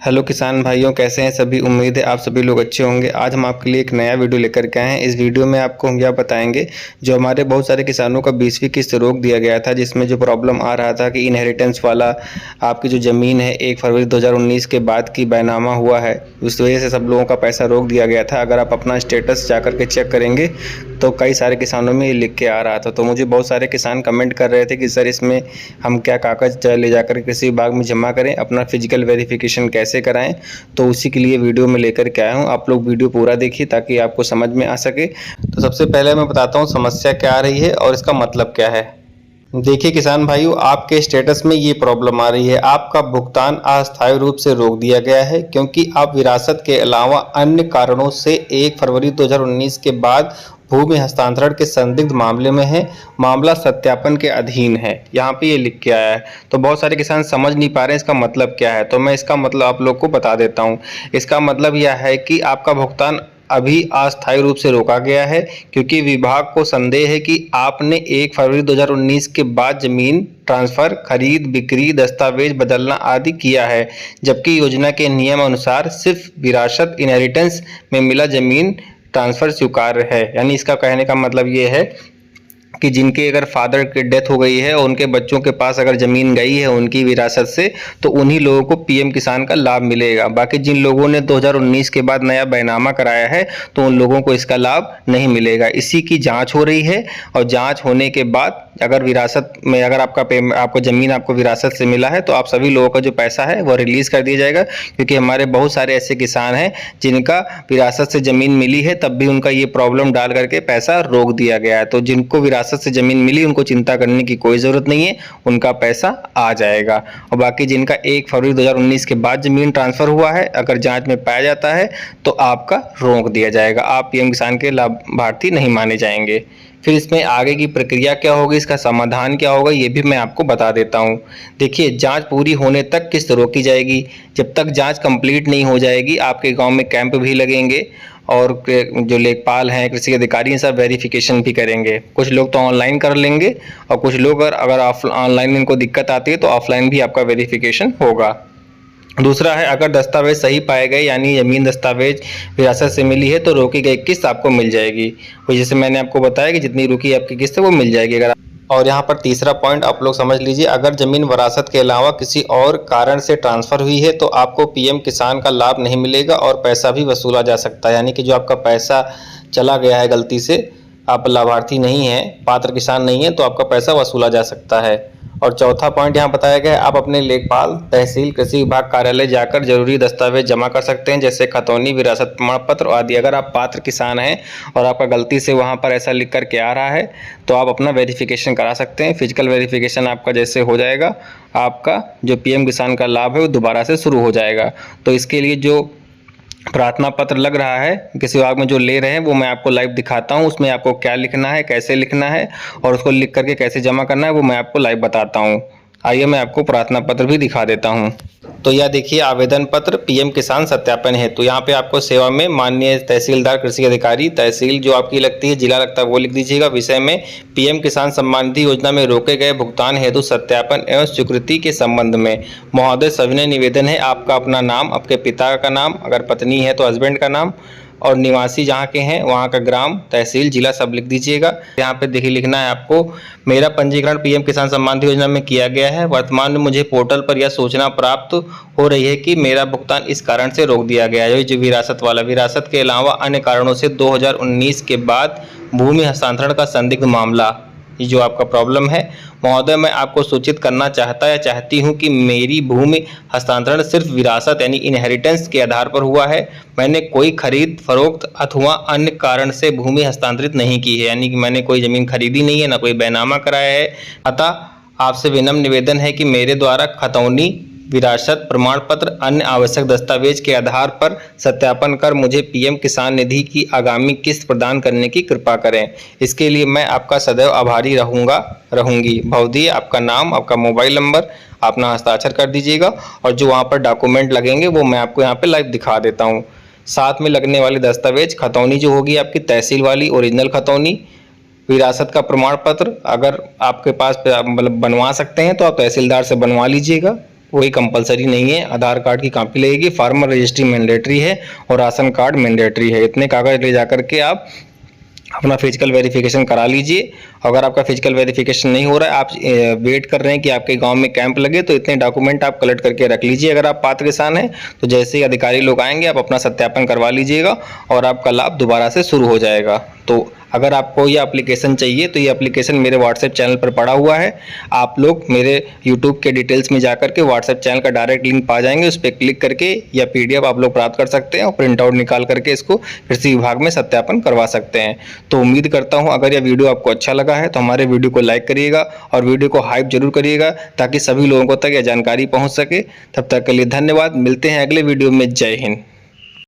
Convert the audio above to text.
Hello किसान भाइयों, कैसे हैं सभी। उम्मीद है आप सभी लोग अच्छे होंगे। आज हम आपके लिए एक नया वीडियो लेकर के आए हैं। इस वीडियो में आपको हम यह बताएंगे, जो हमारे बहुत सारे किसानों का 20वीं किस्त रोक दिया गया था, जिसमें जो प्रॉब्लम आ रहा था कि इनहेरिटेंस वाला आपकी जो ज़मीन है 1 फरवरी 2019 के बाद की बैनामा हुआ है, उस वजह से सब लोगों का पैसा रोक दिया गया था। अगर आप अपना स्टेटस जा कर के चेक करेंगे तो कई सारे किसानों में ये लिख के आ रहा था। तो मुझे बहुत सारे किसान कमेंट कर रहे थे कि सर इसमें हम क्या कागज़ ले जाकर कृषि विभाग में जमा करें, अपना फिजिकल वेरिफिकेशन कैसे कराएं। तो उसी के लिए वीडियो में लेकर के आया हूं। आप लोग वीडियो पूरा देखिए ताकि आपको समझ में आ सके। तो सबसे पहले मैं बताता हूं समस्या क्या आ रही है और इसका मतलब क्या है। देखिए किसान भाइयों, आपके स्टेटस में ये प्रॉब्लम आ रही है। आपका भुगतान अस्थायी रूप से रोक दिया गया है क्योंकि आप विरासत के अलावा अन्य कारणों से 1 फरवरी 2019 के बाद भूमि हस्तांतरण के संदिग्ध मामले में है। मामला सत्यापन के अधीन है, यहाँ पे ये लिख के आया है। तो बहुत सारे किसान समझ नहीं पा रहे हैं इसका मतलब क्या है, तो मैं इसका मतलब आप लोग को बता देता हूँ। इसका मतलब यह है कि आपका भुगतान अभी अस्थायी रूप से रोका गया है क्योंकि विभाग को संदेह है कि आपने 1 फरवरी 2019 के बाद जमीन ट्रांसफर, खरीद, बिक्री, दस्तावेज बदलना आदि किया है, जबकि योजना के नियम अनुसार सिर्फ विरासत इनहेरिटेंस में मिला जमीन ट्रांसफर स्वीकार्य है। यानी इसका कहने का मतलब ये है कि जिनके अगर फादर की डेथ हो गई है और उनके बच्चों के पास अगर ज़मीन गई है उनकी विरासत से, तो उन्हीं लोगों को पीएम किसान का लाभ मिलेगा। बाकी जिन लोगों ने 2019 के बाद नया बैनामा कराया है तो उन लोगों को इसका लाभ नहीं मिलेगा। इसी की जांच हो रही है और जांच होने के बाद अगर विरासत में अगर आपको ज़मीन आपको विरासत से मिला है तो आप सभी लोगों का जो पैसा है वह रिलीज़ कर दिया जाएगा। क्योंकि हमारे बहुत सारे ऐसे किसान हैं जिनका विरासत से ज़मीन मिली है, तब भी उनका ये प्रॉब्लम डाल करके पैसा रोक दिया गया है। तो जिनको विरासत से ज़मीन मिली उनको चिंता करने की कोई ज़रूरत नहीं है, उनका पैसा आ जाएगा। और बाकी जिनका 1 फरवरी 2019 के बाद ज़मीन ट्रांसफ़र हुआ है, अगर जांच में पाया जाता है तो आपका रोक दिया जाएगा, आप पीएम किसान के लाभार्थी नहीं माने जाएंगे। फिर इसमें आगे की प्रक्रिया क्या होगी, इसका समाधान क्या होगा, ये भी मैं आपको बता देता हूँ। देखिए, जांच पूरी होने तक किस्त रोकी जाएगी। जब तक जांच कंप्लीट नहीं हो जाएगी आपके गांव में कैंप भी लगेंगे और जो लेखपाल हैं, कृषि अधिकारी हैं, सब वेरिफिकेशन भी करेंगे। कुछ लोग तो ऑनलाइन कर लेंगे और कुछ लोग अगर ऑनलाइन में इनको दिक्कत आती है तो ऑफलाइन भी आपका वेरिफिकेशन होगा। दूसरा है, अगर दस्तावेज सही पाए गए यानी ज़मीन दस्तावेज विरासत से मिली है तो रोकी गई किस्त आपको मिल जाएगी। और जैसे मैंने आपको बताया कि जितनी रुकी आपकी किस्त है वो मिल जाएगी। अगर और यहाँ पर तीसरा पॉइंट आप लोग समझ लीजिए, अगर ज़मीन विरासत के अलावा किसी और कारण से ट्रांसफ़र हुई है तो आपको पीएम किसान का लाभ नहीं मिलेगा और पैसा भी वसूला जा सकता है। यानी कि जो आपका पैसा चला गया है गलती से, आप लाभार्थी नहीं हैं, पात्र किसान नहीं है, तो आपका पैसा वसूला जा सकता है। और चौथा पॉइंट यहाँ बताया गया है, आप अपने लेखपाल, तहसील, कृषि विभाग कार्यालय जाकर जरूरी दस्तावेज जमा कर सकते हैं, जैसे खतौनी, विरासत प्रमाण पत्र आदि। अगर आप पात्र किसान हैं और आपका गलती से वहाँ पर ऐसा लिख कर के आ रहा है तो आप अपना वेरिफिकेशन करा सकते हैं। फिजिकल वेरिफिकेशन आपका जैसे हो जाएगा, आपका जो पीएम किसान का लाभ है वो दोबारा से शुरू हो जाएगा। तो इसके लिए जो प्रार्थना पत्र लग रहा है किसी विभाग में जो ले रहे हैं वो मैं आपको लाइव दिखाता हूं। उसमें आपको क्या लिखना है, कैसे लिखना है और उसको लिख करके कैसे जमा करना है वो मैं आपको लाइव बताता हूं। आइए मैं आपको प्रार्थना पत्र भी दिखा देता हूं। तो यह देखिए, आवेदन पत्र पीएम किसान सत्यापन हेतु। यहाँ पे आपको सेवा में माननीय तहसीलदार, कृषि अधिकारी, तहसील जो आपकी लगती है, जिला लगता है वो लिख दीजिएगा। विषय में पीएम किसान सम्मान निधि योजना में रोके गए भुगतान हेतु सत्यापन एवं स्वीकृति के संबंध में महोदय सविनय निवेदन है, आपका अपना नाम, आपके पिता का नाम, अगर पत्नी है तो हस्बैंड का नाम, और निवासी जहाँ के हैं वहाँ का ग्राम, तहसील, जिला सब लिख दीजिएगा। यहाँ पे देखिए लिखना है आपको, मेरा पंजीकरण पीएम किसान सम्मान निधि योजना में किया गया है। वर्तमान में मुझे पोर्टल पर यह सूचना प्राप्त हो रही है कि मेरा भुगतान इस कारण से रोक दिया गया है, जो विरासत वाला। विरासत के अलावा अन्य कारणों से 2019 के बाद भूमि हस्तांतरण का संदिग्ध मामला, ये जो आपका प्रॉब्लम है महोदय, मैं आपको सूचित करना चाहता या चाहती हूं कि मेरी भूमि हस्तांतरण सिर्फ विरासत यानी इनहेरिटेंस के आधार पर हुआ है। मैंने कोई खरीद फरोख्त अथवा अन्य कारण से भूमि हस्तांतरित नहीं की है, यानी कि मैंने कोई ज़मीन खरीदी नहीं है, ना कोई बैनामा कराया है। अतः आपसे विनम्र निवेदन है कि मेरे द्वारा खतौनी, विरासत प्रमाण पत्र, अन्य आवश्यक दस्तावेज के आधार पर सत्यापन कर मुझे पीएम किसान निधि की आगामी किस्त प्रदान करने की कृपा करें। इसके लिए मैं आपका सदैव आभारी रहूंगी। भवदीय आपका नाम, आपका मोबाइल नंबर, अपना हस्ताक्षर कर दीजिएगा और जो वहाँ पर डॉक्यूमेंट लगेंगे वो मैं आपको यहाँ पे लाइव दिखा देता हूँ। साथ में लगने वाले दस्तावेज, खतौनी जो होगी आपकी तहसील वाली ओरिजिनल खतौनी, विरासत का प्रमाण पत्र अगर आपके पास मतलब बनवा सकते हैं तो आप तहसीलदार से बनवा लीजिएगा, वही कंपलसरी नहीं है। आधार कार्ड की कॉपी लगेगी, फार्मर रजिस्ट्री मैंडेटरी है और राशन कार्ड मैंडेटरी है। इतने कागज़ ले जा करके आप अपना फिजिकल वेरिफिकेशन करा लीजिए। अगर आपका फिजिकल वेरिफिकेशन नहीं हो रहा है, आप वेट कर रहे हैं कि आपके गांव में कैंप लगे, तो इतने डॉक्यूमेंट आप कलेक्ट करके रख लीजिए। अगर आप पात्र किसान हैं तो जैसे ही अधिकारी लोग आएंगे आप अपना सत्यापन करवा लीजिएगा और आपका लाभ दोबारा से शुरू हो जाएगा। तो अगर आपको ये एप्लीकेशन चाहिए तो ये एप्लीकेशन मेरे व्हाट्सएप चैनल पर पड़ा हुआ है। आप लोग मेरे यूट्यूब के डिटेल्स में जाकर के व्हाट्सएप चैनल का डायरेक्ट लिंक पा जाएंगे, उस पर क्लिक करके या PDF आप लोग प्राप्त कर सकते हैं और प्रिंट आउट निकाल करके इसको कृषि विभाग में सत्यापन करवा सकते हैं। तो उम्मीद करता हूँ अगर यह वीडियो आपको अच्छा लगा है तो हमारे वीडियो को लाइक करिएगा और वीडियो को हाइप जरूर करिएगा ताकि सभी लोगों को तक यह जानकारी पहुँच सके। तब तक के लिए धन्यवाद। मिलते हैं अगले वीडियो में। जय हिंद।